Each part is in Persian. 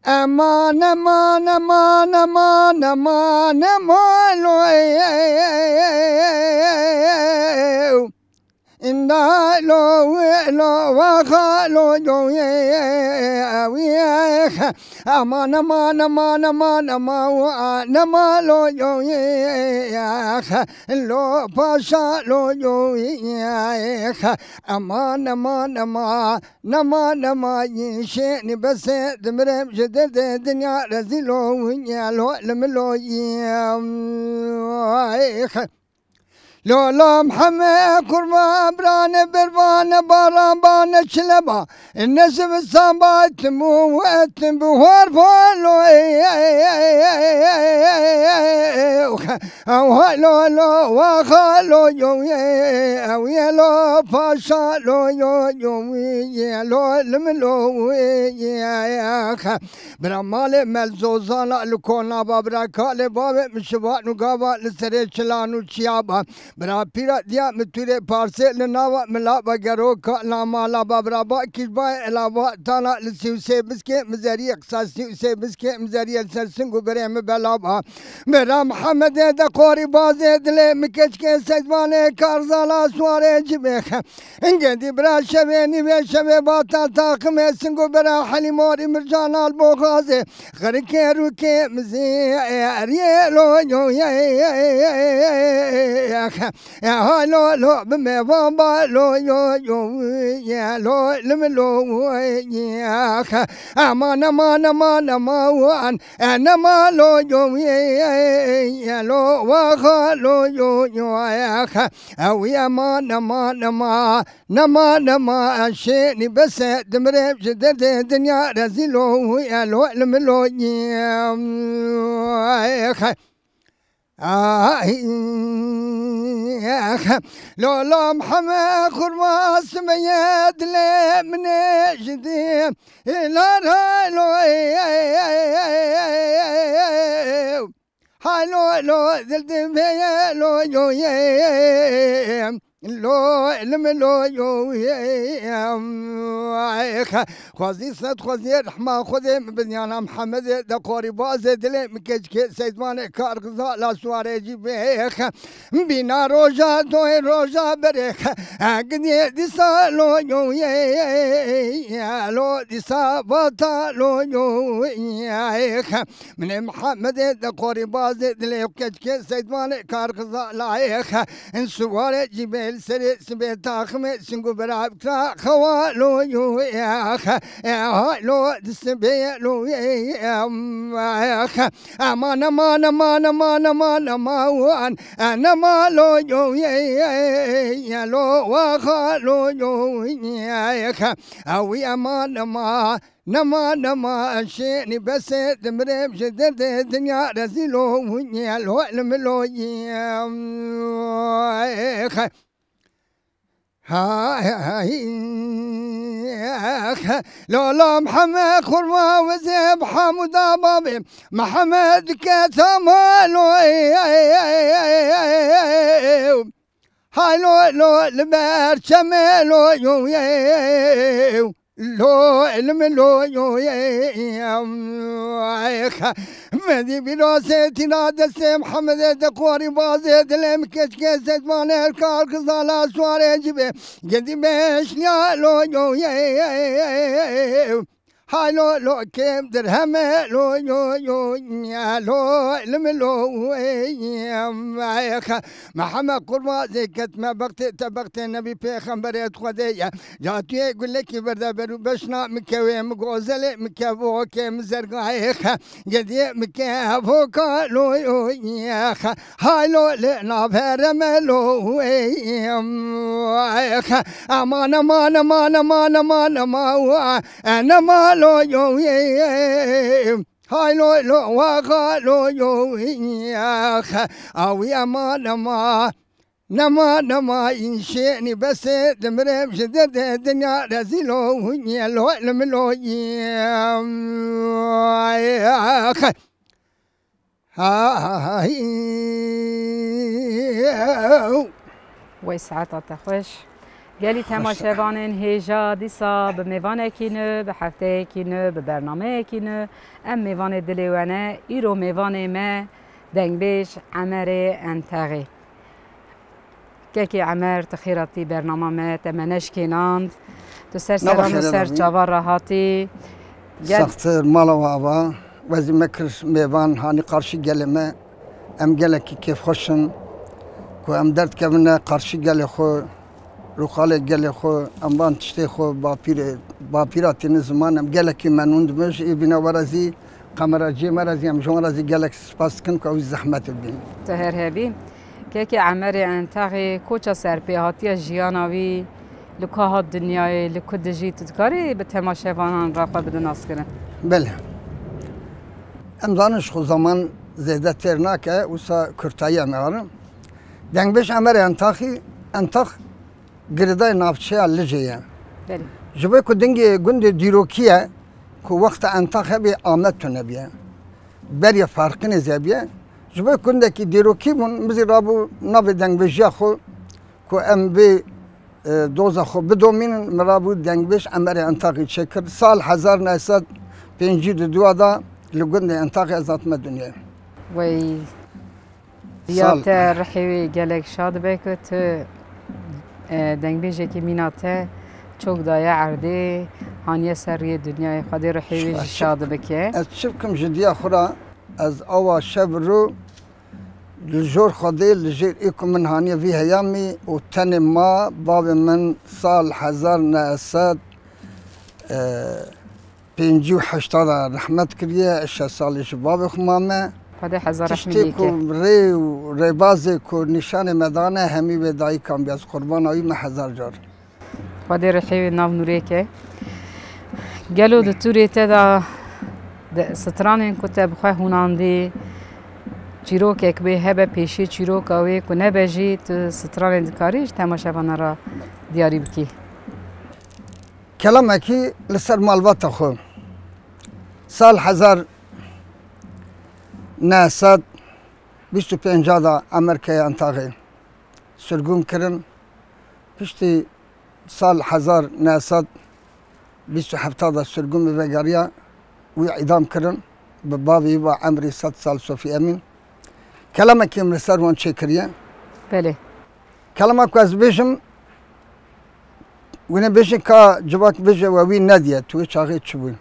امان امان امان امان امان امان إنا لو وخالو وياك أمان أمان أمان أمان أمان مالو وياك لو باشالو وياك أمان أمان أمان أمان أمان يشيني بس دمرم جدد الدنيا رزيلو ويالو لملو وياك لولا محمد كرما بران بربان باران بان شلبا النسب الصابات موت بوار فولو لو لو وخالو ويلو فاشالو لو لملو برمال ملزوزانا لكونا بابرا كالي بابا مشبات نقابا لسريشلانو شيابا برا پیرا دیا متوره پارسه لناوا ملابا گرو کالا مالا بابرا با کشبا علاوه تانا لسیو سی بسکه مزاری اقصاصی سی بسکه مزاری السرسنگو بریم بلابا برا محمد دا قوری بازه دل مکش که سجوانه کارزالا سواره جبه انگه دی برا شوه نیوه شوه باتا تاقمه سنگو برا حلیموری مرجان البوغازه غرکه روکه مزیریه لو يا لو لو بما بابا لو يا لو لملو يا امان امان امان امان انا ما لو يا لو وخلو يا او يا امان امان امان نما نما شيني بس دمرم جدد الدنيا رزيلو يا لو لملو يا لولا محمد خرما سميت لي من جديد لا هالو هالو لو ذلت فيا لو لو لملو خوزي صد خوزي رحمة خوزي بنيانا محمد دقوري بازي دلي مكجك سيدمان كارغزا لا سواري جيبيخ بينا روجا دوي روجا بريخ قدي ديسا لو لو ديسا باتا لو من محمد دقوري بازي دلي مكجك سيدمان كارغزا لايخ ان سواري جيبيخ سري سبيتا خمي سنقو براب كلا خوالو يا لو دسبي لو يا امان امان امان امان امان امان انا ما لو يا لو وخالو يا او امان امان نما نما شيني بس دمرم جدد الدنيا رزيلو يا لو لملو يا لولا محمد خرما وزيب حمود بابي محمد كتمالو هاي لو لبر شمالو لو الملو مدي براسيتي نادسي محمد دقوري بازي دلم كشكي سجمان الكار كزالا سواري جبي قدي بيش لو هاي لو كيم درهم لو لو لملو محمد قربا زي كتما بقت النبي بيخمبر خدية جاتي يقول لك بردا برو بشنا مكوي مغوزل مكبو كيم زرقايخ قدي مكبو كالو هاي لو لنا برم لو امان امان امان امان امان امان انا ما لو هاي لو وخالو يا او يا ما نما ينشئني بس دمرم جدد الدنيا رزيلو يا لو لملو يا هاي وی ساعت خوش گلی تماشاوان هیجا دیسا به میوان کینو به هفته کینو به برنامه کینو ام میوان دلیوانه ایرو میوان ما دنگ بیش عمر انتقی که عمر تخیراتی برنامه ما تمنش کیناند تو سر سران و سر چاوار راحتی سخت مالا و آبا وزی مکر میوان هانی قرشی گلمه ام گله کی کیف خوشن کو ام درد کمنه قرشی گله خو روخاله گله خو ام بان تشتی خو با پیراتی زمان ام گله کی منوند مش ای بینا ورزی قمراجی مرزی ام جون رزی گله سپاس کن کو زحمت بین تهر هبی که عمر انتقی کوچا سرپیهاتی جیاناوی لکه دنیای لکه دجی تدکاری به تماشاوانان را قبل ناس کنه بله ام دانش خو زمان زیده ترناکه وسا کرتایی میارم دنگ بیش عمر انتاخ گردای نافچه لجیه بله جبه کو دنگی گند دیروکیه کو وقت انتاخ هبی آمد تو نبیه بری فرقی نزیبیه جبه کنده کی دیروکی بون مزی رابو ناب دنگ بیشیا خو کو ام بی دوزا خو بدومین مرابو دنگ بیش عمر انتاخی چکر سال 1952 دا لگند انتاخی ازات دنیا وی دیات رحیوی گلک شاد بکه تو دنگ بیشه که میناته چوک دایه عرده هانیه سریه دنیای خودی رحیوی شاد بکه از شبکم جدیه خورا از آوا شب رو لجور خودی لجیر ایکو من هانیه وی هیامی و تن ما باب من سال 1958 رحمت کریه اشیا سالش باب خمامه خدا هزار تشتی کو ری و ریبازی کو نشان مدانه همی به دایی کام بیاز قربان آیی من 1000 جار خدا رحیوی ناو نوره که گلو دتوری تدا سترانین کتب خواه هوناندی چیروک یک به هبه پیشی چیروک آوی که نبجی تو سترانین دکاریش تماشاوانه را دیاری بکی کلامه کی لسر مالبات خو سال 1925 دا امریکای انتاقی سرگون کرن پشتی سال 1927 دا سرگون ببگریا وی اعدام کرن به بابی و عمری 100 سال صوفی امین کلامه که امرسر وان چه کریه بله کلامه که از بیشم وینه بیشم که جواک بیشه و وی ندیه توی چاقی چی بود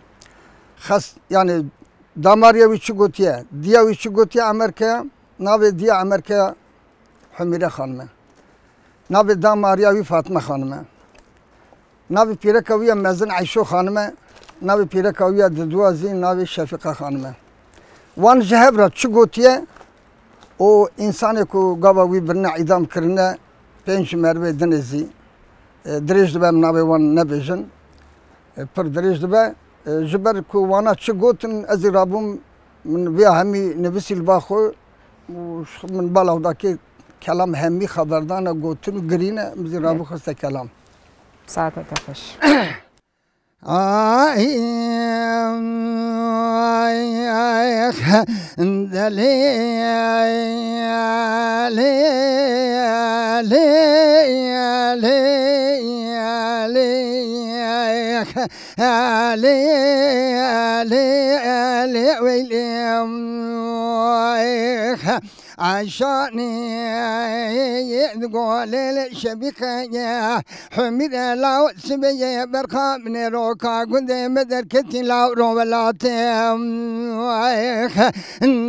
خاص یعنی داماریا وی چی گوتیه دیا وی چی گوتیه امریکا ناوی دیا امریکا حمیره خانمه ناوی داماریا وی فاطمه خانمه ناوی پیرکا وی مزن عیشو خانمه ناوی پیرکا وی ددوازی ناوی شفیقه خانمه وان جهب را چی گوتیه او انسانی که گاوا وی برنه اعدام کرنه 5 مروه دنزی دریج دبه ناوی وان نبیجن پر دریج دبه جبر کو وانا چه گوتن از رابم من ویا همی نویسی الباخو من بالا دا که کلام همی خبردان گوتن گرینه مزی رابو خسته کلام ساعت تفش عشاني تقول الشبكة حميد لاو سبية برخا من روكا قد مدر كتي لاو روبلاتي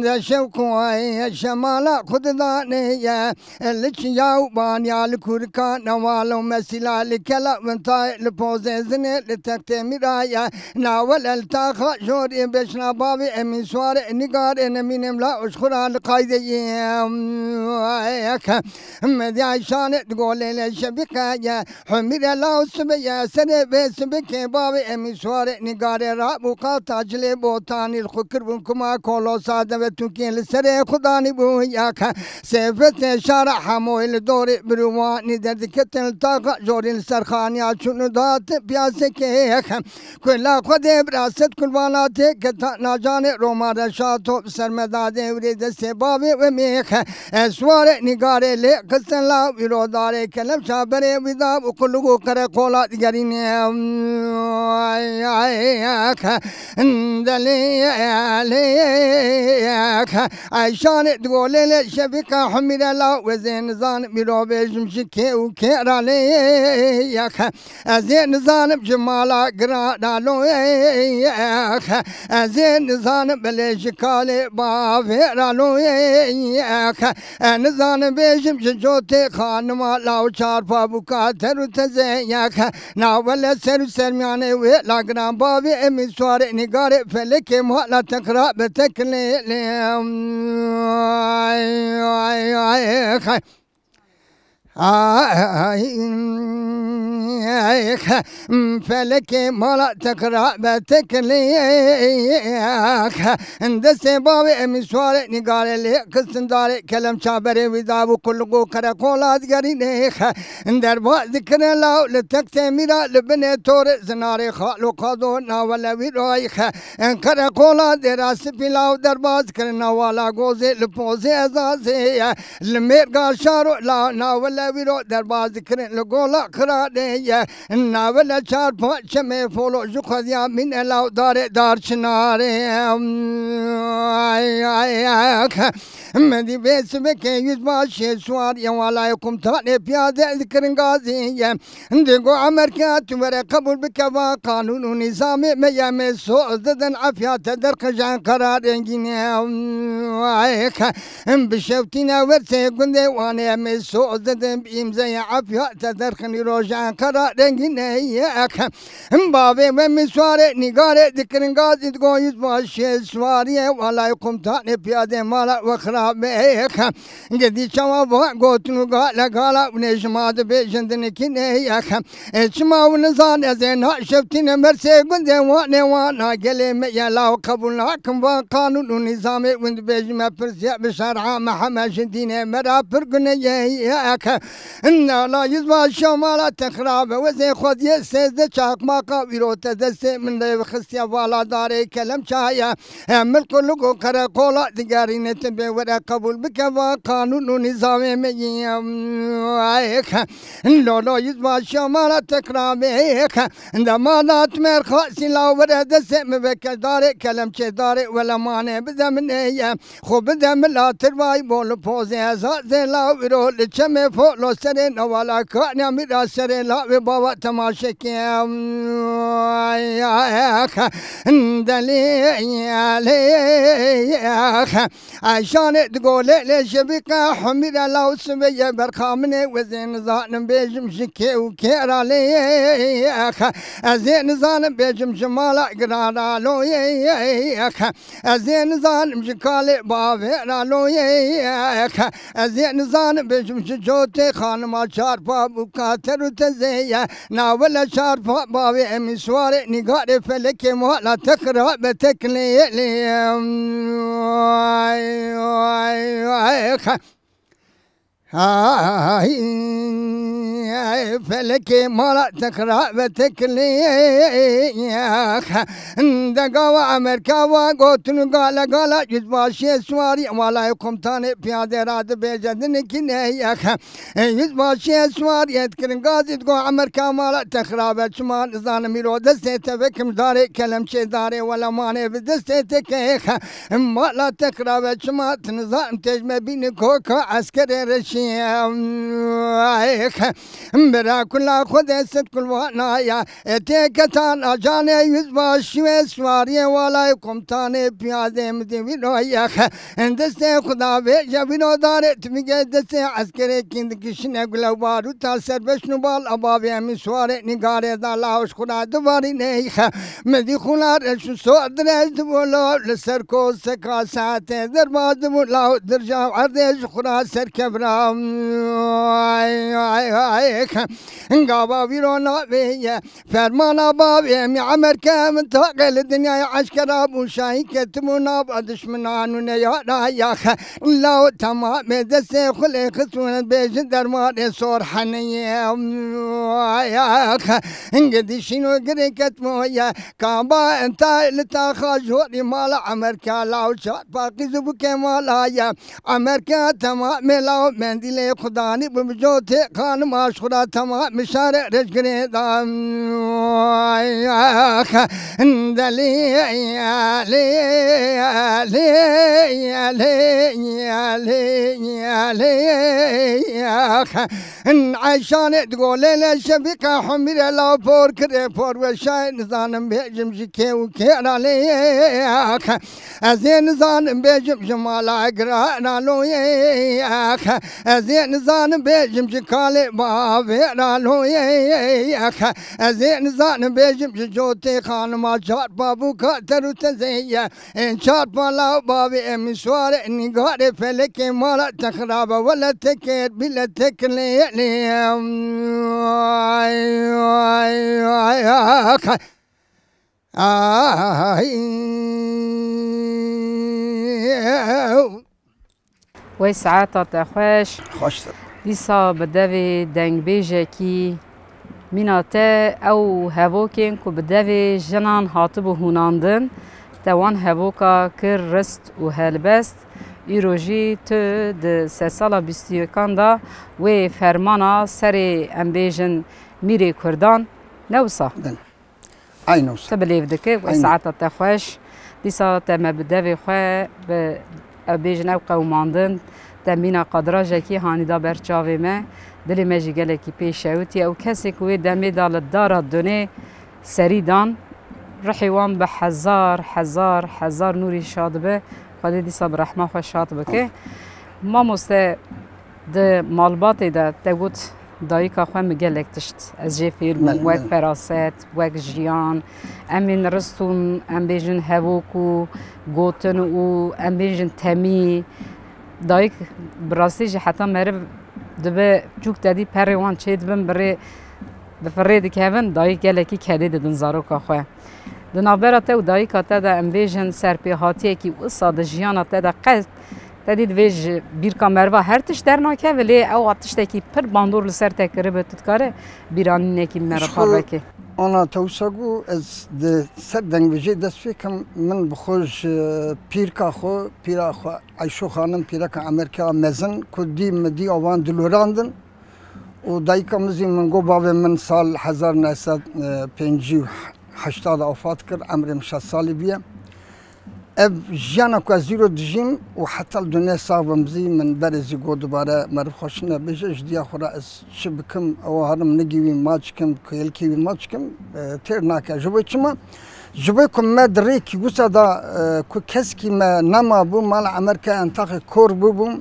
ذا شوكو شمالا خد دانية لشياو بانيا لكوركا نوالو مسيلا لكلا وانتاي لبوزيزني لتكتي مرايا ناول التاخا جوري بشنا بابي امين سوار نقار انمين املا اشخرا لقايدي مدي عشان تقول للشبكة حمير الله سبيا سنة بسبكة بابي امي سوار نقار رابو قاطع جلي بوتاني الخكر بنكما كولو سادة وتوكين لسري خداني بوياك سيفت شارع حموي لدوري برواني درد كتن طاقة جوري السرخاني عشون دات بياسك كلا خد براست كلواناتي كتا ناجاني روما رشاتو سرمدادي وريد سبابي وميخ سوار مسوار نگاره لی قسن لا ویرو داره کلم شابره ویداب وقلقو کره قولات گرینه دلی علیک عیشان دوله لی شبکه حمیره لا وزین زان ویرو بیجم شکه و کره لیک ازین زانم جمالا گرانالو ازین زانم بلیش کالی بافرالو نزانم بیجم جوتی خانما لاو چار پابو کاتر تزیک ناول سر سرمیانه وی لاگران بابی امی سوار نگار فلک محلا تقرا بتکلیم فلك مالا تقرأ بتكليك دست بابي مسوار نقال لي قسم داري كلام شابري وذاب كل قو كرقولات قرينيك دربا ذكر الله لتكتميرا لبني تور زناري خالو قادونا ولا ويرويك كرقولات دراس بلاو دربا ذكرنا ولا غوزي لبوزي ازازي المير قال شارو لا ناولا ویرو درباز کرن لگولا خراده ناولا چار پانچ میں فولو جو خدیا من الاو دار چناره مدی بیس بکه یوز باشی سوار یوالا یکم تانه پیاده ذکرن غازی دیگو امرکات ور قبول بکوا قانون و نظام میام سوزدن عفیات در خجان قرار انگینه بشوتینا ورسه گنده وانه می سوزدن بإمزاي عفيات تدرخني روجان قرار رنجينيك بابي ومسواري نقاري ذكرن قاضي تقويز باشي سواري ولا يقوم تاني بيادي مالا وخرابيك قدي شوابا قوتنو قالا ونشماد بيجندني كينيك اشما ونزان ازين شفتين مرسي قندي وانا قلي ميالاو قبولناكم وقانون ونظامي وند بيجما برسي بشارع محمد شديني مرا برقنيك إن لا يزبا شمالا تخراب وزي خود يسيز چاق ماقا ويروت دست من لي خسيا والا داري كلم شايا ملك لغو قرى قولا دقاري نتبه ورا قبول بكوا قانون ونظام ميك لا يزبا شمالا تخراب عندما نات مر خاصي لا ورا دست مبكل داري كلم شي داري ولا مانع بدمني خو بدم لا ترواي بول بوزي ازازي لا ويرو لچم فولو سره نوالا کانیا میرا سره لاوی بابا تماشا کیم دلی علیک عشان دگوله لشبیقه حمیرا لاو سویه برخامنه وزین زانم بیجم شکه و کیرا لیک ازین زانم بیجم شمالا گرارا لویک ازین زانم شکال باویرا لویک ازین زانم بیجم جوتی خانما چار پا کاتر تزیه ناول چار پا باوی امیسوار نگار فلک محلا تقرا بتکلیم فلك مالا تقرأ بتكليك دقاوة أمريكا قوتنو قالا يزباشي سواري ولا يقوم تاني بيادة راد بيجدن كنيك يزباشي سواري يذكرن قاضي تقو أمريكا مالا تقرأ بشمان زان ميرو دستي تفكم داري كلم شي داري ولا ماني بدستي تكيك مالا تقرأ بشمان تنظام تجمع بيني كوكا عسكري رشي برا كل خود ست كل وانا تكتان اجاني يزبا شوي سواري ولا يقوم تاني بياده مدي وياك دست خدا بيجا بينو دار تميجي دست عسكري كند كشنا غلو بارو تاسر بشنو بال ابابي ام سواري نگاره دا لاوش خدا دواري نيخ مدي خلار شو سو درج بولو لسر کو سكا ساعت درباد بولاو درجا عرض خدا سر كبرا قابا بيرونا بيه فرمانا بابي معمر كامل تاقل الدنيا عشكرا بوشاي كتمونا بدشمنان ونيا ياخ لو تمام دسي خلي خسون بيج درمان صور حنيه ياخ انقدي شنو قري كتمويا كابا انت لتاخجوني مال امريكا لاو شات باقي زبك مالايا امريكا تمام لاو منديل خداني بمجوت خان مشهورة تمام مشارع رجري دام ياخ اندلي يا لي يا لي يا لي يا لي يا لي ياخ عشان تقول لي شبكة حمير لا فور كري فور وشاي نزان بيجم جكي وكيرا لي ياخ ازين نزان بيجم جمالا قرانا لو ياخ ازين نزان بيجم جكالي بابيرا لو ياخ ازين نزان بيجم جوتي خان ما شار بابو كاترو تزيا ان شار بالا بابي مسوار نقاري فلك مالا تخراب ولا تكير بلا تكلي وی ساعات خوش خوش دیسا بدوی دنگ بیجه کی میناته او هواکین که بدوی جنان هاتبو هوناندن توان هواکا کر رست و هلبست ایروژی تو ده 3 سالا 21 دا و فرمانا سر امبیجن میری کردان نوسا ای نوسا تبلیف دکه و ساعتا تخوش دیسا تم بدوی خواه به امبیجن او قوماندن تمینا قدراجه کی هانی دا برچاوی ما دلی مجی گله کی پیشوتی او کسی که دمی دال دارا دونه سریدان رحیوان به هزار نوری شاد به خدا دیسا برحمه خوش شاد بکه ما مسته ده مالبات ده تگوت دایکا خواه مگلک تشت از جه فیلم وک پراست وک جیان امین رستون ام بیجن هوکو گوتن و ام بیجن تمی دایک براستی جه حتی مرب دبه جوک دادی پریوان چید بم بره بفرید که هون دایک گلکی کدی دن زاروکا خواه دنابرات او دایکا تا دا امبیجن سرپیهاتیه کی اصاد جیانا تا دا قصد تدید ویج بیر کامروا هر تش در ناکه ولی او آتش تکی پر باندور لسر تکره به تدکاره بیرانی نکی مرا پاروکه أنا توسعو از سر دنگ وجه دست فکم من بخوش پیرا خو عیشو خانم پیرا که امریکا مزن کدی مدی آوان دلوراندن و دایکا مزی من گو باوی من سال 1958 وفات کرد عمرم 60 سالی بیه اب جانا کو زیرو دجیم و حتی الدنیا صاحبم زی من برزی گو دوباره مرد خوشنه بجه جدیا خورا از چه بکم او هرم نگیوی ماچ کم کیل کیوی ماچ کم تیر ناکه جوی چما جوی کم ما دری کی گوسا دا کو کس کی ما نما بو مال امریکا انتاق کور بوم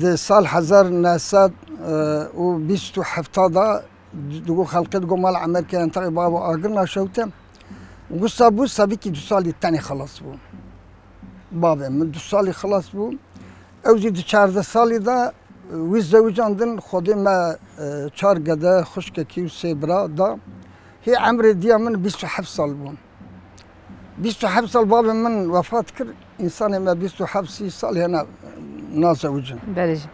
ده سال 1927 دا دو خلقت گو مال امریکا انتاق بابا آگرنا شوته قصة بو سابقي 2 سالي الثاني خلاص بو بابا من 2 سالي خلاص بو اوزي 14 سالي دا ويزوج عندن خودي ما 4 قدا خشكه كيو سيبرا دا هي عمري دي من 27 سال بو 27 سال بابا من وفات كر انسان ما 27 سال هنا نازوجن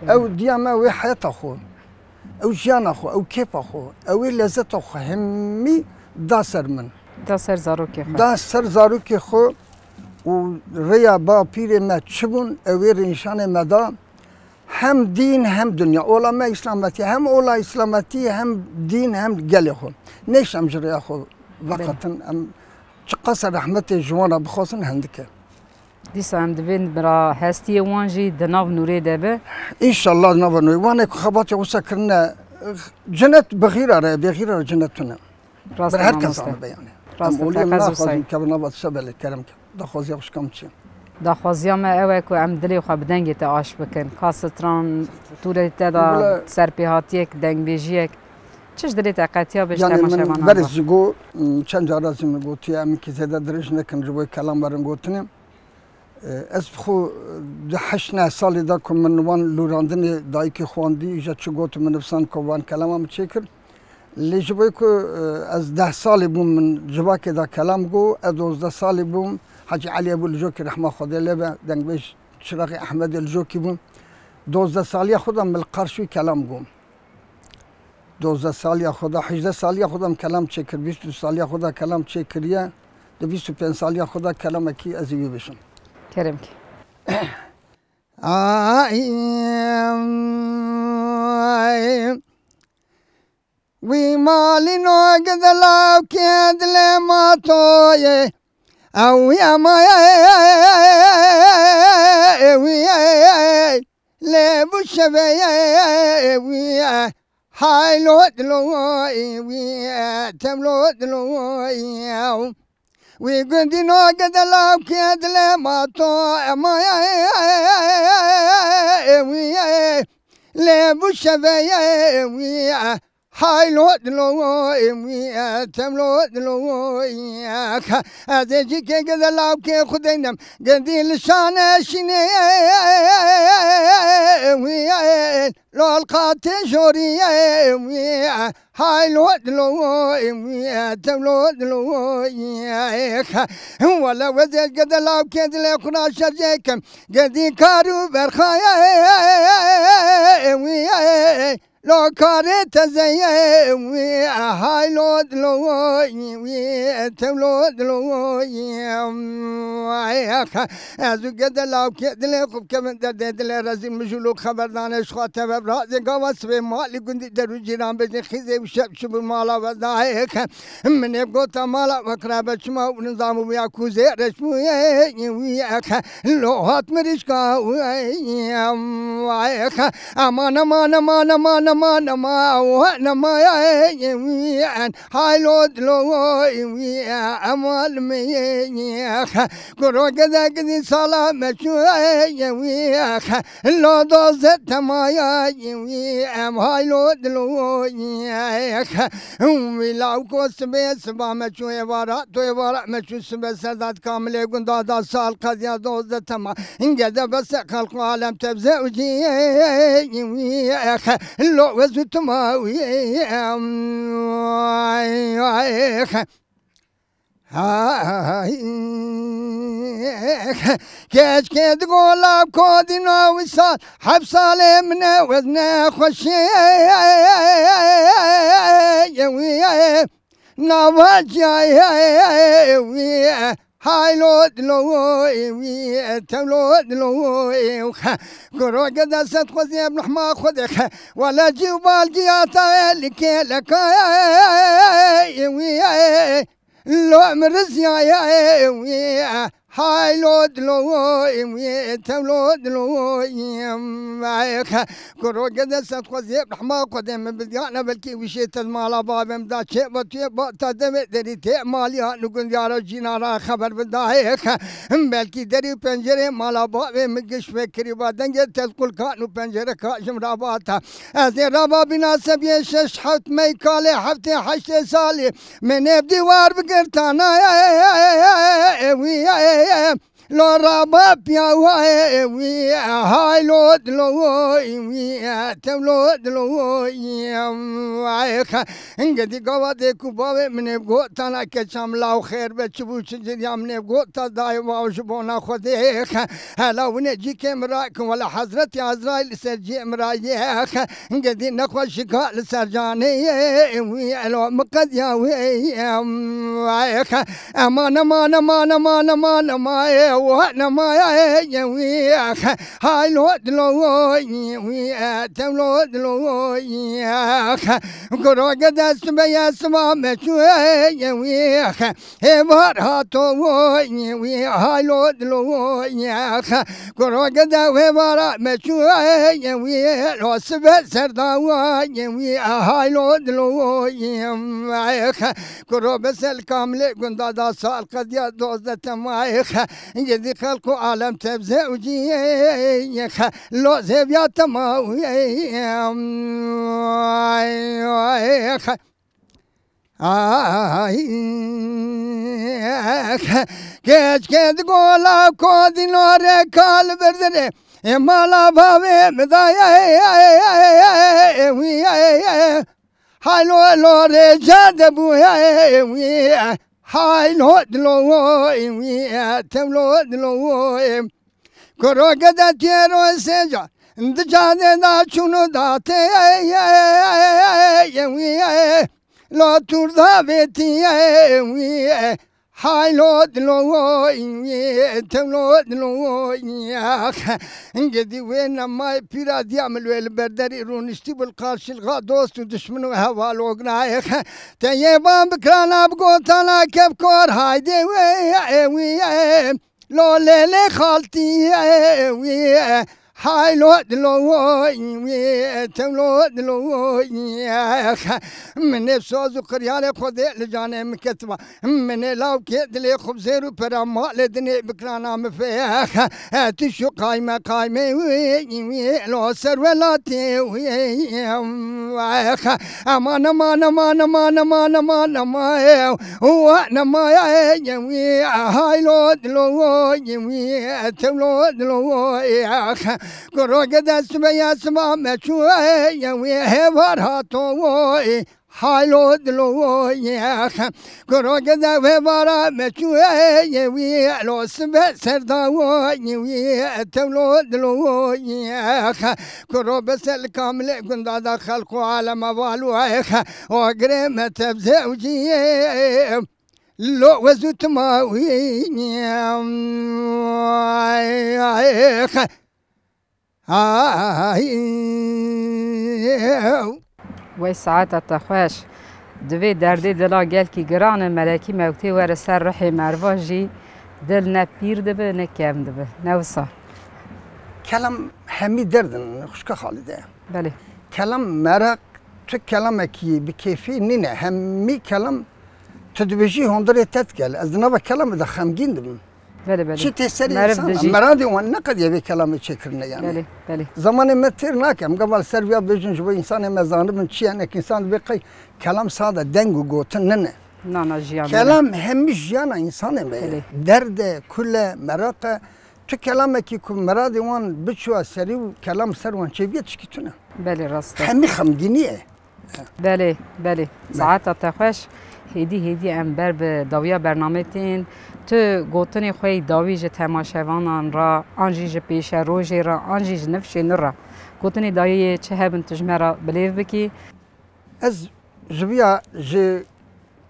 او دي ما وي حياة اخو او جان اخو او كيف اخو او لذت اخو همي داسر من دا سر زاروکی خو دا سر زاروکی خو و ریا با پیر ما چبون اوی رنشان مدا هم دین هم دنیا اولا ما اسلامتی هم اولا اسلامتی هم دین هم گلی خو نیشم جریا خو وقتا ام چقصر رحمت جوانا بخواستن هندکه دیسا هم دوین برا هستی وانجی دناو نوری دبه انشالله دناو نوری وانه که خباتی غصه کرنه جنت بغیره جنتونه بر هر کس آنه بیانه راسته تقاضی که بنابرای سبل کرم که دخوازی خوش کم چی دخوازی ما اوه که ام دلی خو بدنگی تا آش بکن کاستران توله تدا سرپیهاتیک دنگ بیجیک چش دلی تقاطیا بهش تماشا من برز جو چند جا رازی میگوتی امی که زیاده درش نکن جوی کلام برن گوتنیم اسبخو دحشنا سالی دا کم من وان لوراندن دایکی خواندی جا چه گوت من نفسان که وان کلامم چکر لی جبای که از 10 سالی بوم من جبا که دا کلام گو از 12 سالی بوم حاجی علی ابو الجوکی رحمه خدا لبه دنگ بیش چراغ احمد الجوکی بوم 12 سالی خودم ملقرشوی کلام گوم 12 سالی خدا 18 سالی خودم کلام چکر 22 سالی خدا کلام چکریه 25 سالی خدا کلام کی از یوی بشم كرمك وی مالی نوگد لاو کند لما توی او یا وی لبو شوی وی حیلو دلوی وی تملو دلوی وی گندی نوگد لاو کند لما توی وی لبو شوی وی حیلو دلوی وی تملو دلوی از جی که گد لاو که خودینم گندی لشانه شینه وی لال قات جوری وی حیلو دلوی وی تملو دلوی ولا وزل گد لاو که دل خدا شجکم گندی کارو برخای وی لو كارت زي وي هايلو دلوي وي تملو دلوي ازو قد لو كدل خب كم دل رزين مجلو خبردان شخات براز قواس به مال گندي درو جيران بجن خيزي وشب شب مالا وذاك من يبقى تمالا وقرابه شما ونظام ويا كوزي رشمو وي لو هات مريشكا وي امان امان امان امان نما يا ويان هايلو دلوي ويا امال مي كرو كذا كذي سلام شوي ويا لو دوزت ما يا ويا هايلو دلوي ويلاو كوس بس ما شوي ورا تو ورا ما شو سبس سداد كامل غندا دا سال قد يا دوزت ما انجد بس خلق عالم تبزوجي ويا لو وزت ما كاش كد قولاب كودنا وصال حبصال من وزنا خشي نواجي هايلو دلوي وي تملو دلوي كرو قد ست خذي ابن حما خذك ولا جبال جياتا لك لك وي لو مرزيا وي هايلو دلوي وي تملو دلوي معك كرو قد ست خذي ابن حما خذي من بديانا بلكي وشيت المال باب امدا شيء بتي تدم دري تي ماليا نقول يا رجينا خبر بدايك بلكي دري پنجره مال باب مگش فکری بعدن تلقل كانو پنجره كاشم راباتا از رابا بنا سبي شش حت مي كاله حفتي 8 سالي من ابدي وار بقرتانا وي لو رابا بيا وي هايلو دلوي وي تملو دلوي وايخ انجدي قوادي كوبا من بغو تانا كشام لاو خير بتشبوش جريام من بغو تداي واوشبونا خديخ هلا ونجي كامراك ولا حضرتي عزرائيل سرجي مرايخ انجدي نخوى شكاء لسرجاني وي لو مقد يا وي وايخ امان امان امان امان امان امان وانا ما يا وي هايلو دلوي وي تملو دلوي كرو قد اسمع اسمع مشوي وي هبار هاتو وي هايلو دلوي كرو قد هبار مشوي وي لو سب سردا وي هايلو دلوي كرو بس الكامل قندا دا سال قد يا دوزة مايخ جدي خلقو عالم تبزوجي لو زبيات ماوي Geç gola kodinore kal verdere mala bave medaya haylo lore jade bu haylo dlo temlo dlo koroga da tiero seja ndjane da chuno da te lo turda veti haylo dlo temlo dlo ngedi وين ما بيراد يعمل البردري رونشتي بالقارش الغا دوست ودشمن وهوا لوغنا تيبان بكرانا بقوتانا كيف كور هايدي وي لو ليلي خالتي وي haylo dlo temlo dlo من سوز قريالي خذ لجاني مكتبه من لو كدلي خبزيرو برا ما لدني بكرانا مفيخ تشو قايمه لو سر ولاتي امان امان امان امان امان امان امان هو نما haylo dlo temlo dlo كروجة دسمة يا سما مشوي يا ويه فرحتوي حالو دلوي كروجة ده فرح مشوي يا ويه لو سما سرداوي ويه تولو دلوي كرو بس الكامل كنت دخل على موالوي وقريمة بزوجي لو وزت ما وی ساعت تخوش دوی دردی دلا گل کی گران ملکی موتی ور سر رحی مرواجی دل نه پیر دبه نه کم دبه نوسا كلام همي دردن خوشك خالده بله كلام مرق تو كلامك بكيفي نينه همي كلام تدبجي هندري تتكل از نبا كلام ده خمگين دبن بله بله چی تسری انسان مرادی و نقد یه کلامی چکرنه یعنی بله بله زمان متر نکم قبل سربیا بجن جو انسان مزانه من چی یعنی انسان بقی کلام ساده دنگو گوتن نه نه جیان کلام همیش جیان انسان می درد کل مراق تو کلامی که مرادی وان بچو سری و کلام سر وان چه بیت چکیتونه بله راست همی خمگینیه بله بله ساعت تخوش هدی ام بر به داویا برنامه تین تو گوتنی خوی داویج تماشاوانان را آنجیج پیش روزی را آنجیج نفش نرا گوتنی دایی چه هبن تجمرا بلیف بکی از جویا ج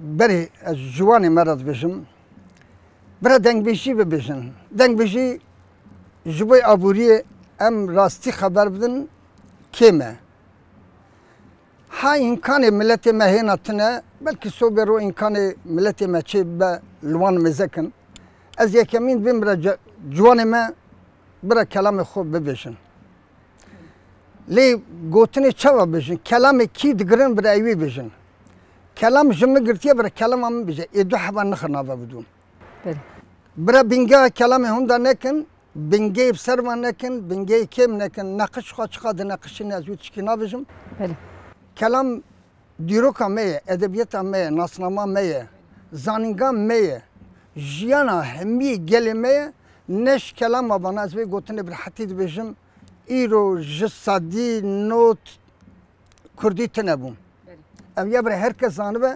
بری از جوانی مرد بشم برا دنگ بیشی ببشن دنگ بیشی جوی آبوری ام راستی خبر بدن کیمه ها امکان ملت مهیناتنه بلکه صوبرو امکان ملت مچه به لوان مزکن از یکمین بیم برا جوان ما برا کلام خوب ببشن لی گوتنی چوا بشن کلام کی دگرن برا ایوی بشن کلام جمع گرتیه برا کلام هم بشه ایدو حبا نخرنا بدون برا بینگه کلام هنده نکن بینگه بسرما نکن بینگه کم نکن نقش خواه چقدر نقشی نزوی چکی نبشم کلام دیروکا میه، ادبیاتا میه، ناسنامه میه، زانینگا میه، جیانا همی گلی میه، نش کلام آبانه از وی گوتنه بر حتید بجم ایرو جسادی نوت کردی تنبون اویا بر هر کس زانبه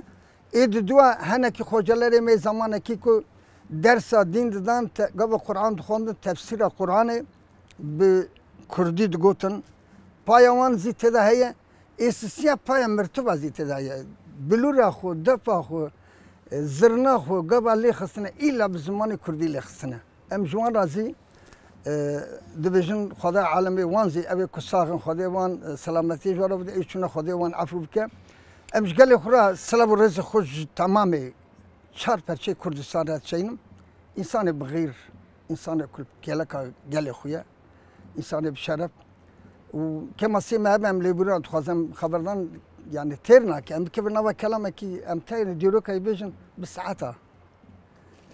اید دوا هنه که خوجلره می زمانه که درسا دین دادن قبل قرآن دخوندن تفسیر قرآن به کردی دگوتن پایوان زیته ده هیه اساسیا پای مرتبه زیته ده بلورا خو دفا خو زرنا خو قبل لی خستنه ایلا بزمان کردی لی خستنه ام جوان رازی دبیجن خدا عالمی وان زی اوی کساقن خدا وان سلامتی جوارا بوده ایچونه خدا وان عفو بکه امش گلی خورا سلام و رزق خوش تمامی چهار پرچه کردستان رد چینم انسان بغیر انسان کل گلکا گلی خویه انسان بشرف و كما سيما هم ليبران تخازم خبردان يعني تيرنا كم كيف نوا كلامه كي ام تير ديروكا يبيجن بالساعتها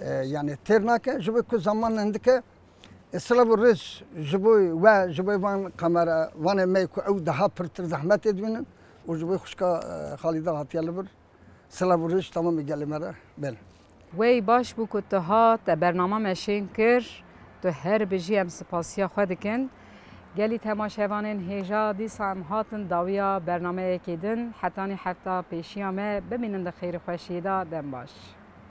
يعني تيرنا ك جبوا كل زمان عندك السلام الرئيس جبوا وان كاميرا وان مايكو او ده برتر زحمات ادوين وجبوا خشكا خالده هاتيا لبر سلام تمام میگلی مرا بله وی باش بو که ها تا برنامه مشین کر تو هر بجی ام سپاسیا خود کن گلی تماشاوان هیجا دیسا ام هاتن داویا برنامه کدن حتی هفته پیشیامه ببینند خیر خوشیدا دم باش